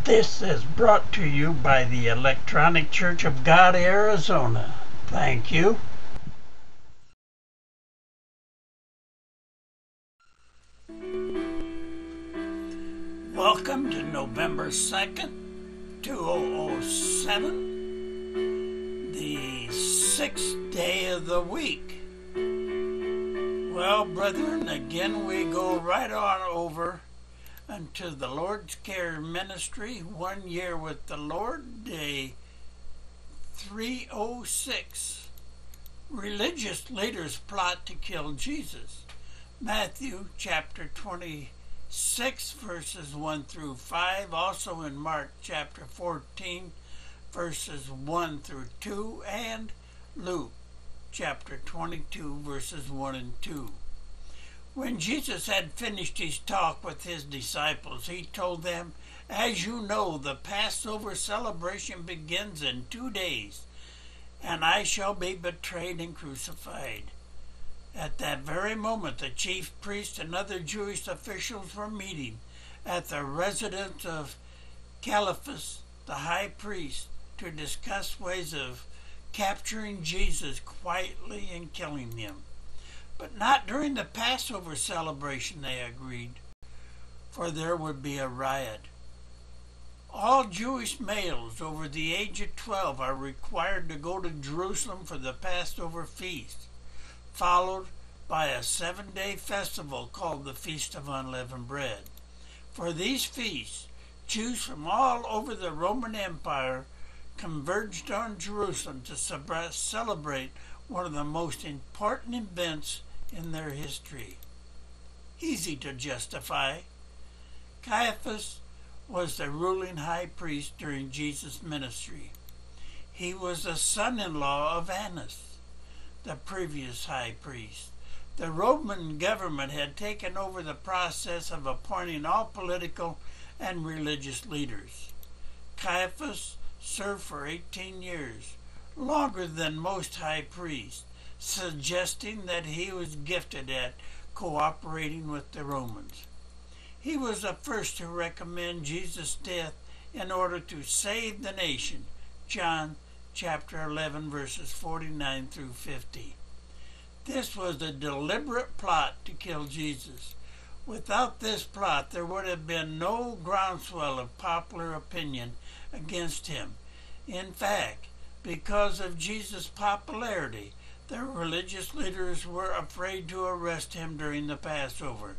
This is brought to you by the Electronic Church of God, Arizona. Thank you. Welcome to November 2nd, 2007, the 6th day of the week. Well, brethren, again we go right on over unto the Lord's Care Ministry, 1 year with the Lord, day 306. Religious leaders plot to kill Jesus. Matthew chapter 26, verses 1 through 5. Also in Mark chapter 14, verses 1 through 2. And Luke chapter 22, verses 1 and 2. When Jesus had finished his talk with his disciples, he told them, "As you know, the Passover celebration begins in 2 days, and I shall be betrayed and crucified." At that very moment, the chief priests and other Jewish officials were meeting at the residence of Caiaphas, the high priest, to discuss ways of capturing Jesus quietly and killing him. But not during the Passover celebration, they agreed, for there would be a riot. All Jewish males over the age of 12 are required to go to Jerusalem for the Passover feast, followed by a 7-day festival called the Feast of Unleavened Bread. For these feasts, Jews from all over the Roman Empire converged on Jerusalem to celebrate one of the most important events in their history. Easy to justify. Caiaphas was the ruling high priest during Jesus' ministry. He was the son-in-law of Annas, the previous high priest. The Roman government had taken over the process of appointing all political and religious leaders. Caiaphas served for 18 years, longer than most high priests, suggesting that he was gifted at cooperating with the Romans. He was the first to recommend Jesus' death in order to save the nation. John chapter 11, verses 49 through 50. This was a deliberate plot to kill Jesus. Without this plot, there would have been no groundswell of popular opinion against him. In fact, because of Jesus' popularity, the religious leaders were afraid to arrest him during the Passover.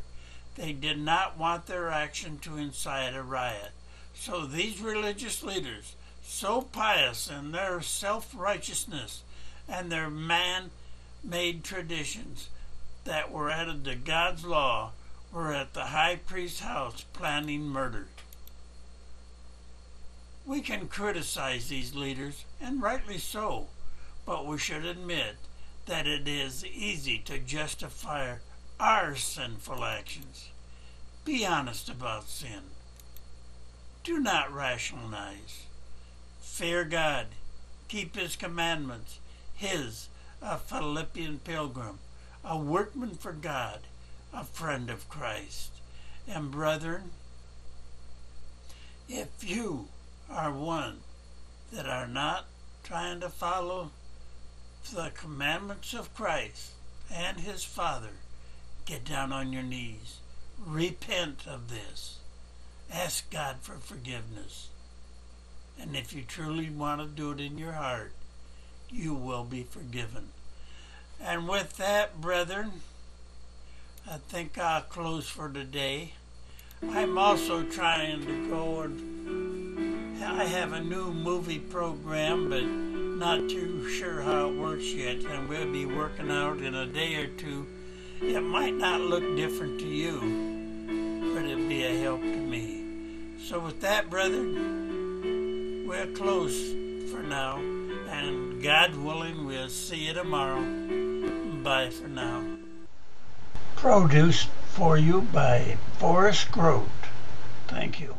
They did not want their action to incite a riot. So these religious leaders, so pious in their self-righteousness and their man-made traditions that were added to God's law, were at the high priest's house planning murder. We can criticize these leaders, and rightly so, but we should admit that it is easy to justify our sinful actions. Be honest about sin. Do not rationalize. Fear God. Keep His commandments. A Philippian pilgrim, a workman for God, a friend of Christ. And brethren, if you are one that are not trying to follow the commandments of Christ and His Father, get down on your knees. Repent of this. Ask God for forgiveness. And if you truly want to do it in your heart, you will be forgiven. And with that, brethren, I think I'll close for today. I'm also trying to go and I have a new movie program, but not too sure how it works yet, and we'll be working out in a day or two. It might not look different to you, but it'll be a help to me. So with that, brethren, we're close for now, and God willing, we'll see you tomorrow. Bye for now. Produced for you by Forrest Grote. Thank you.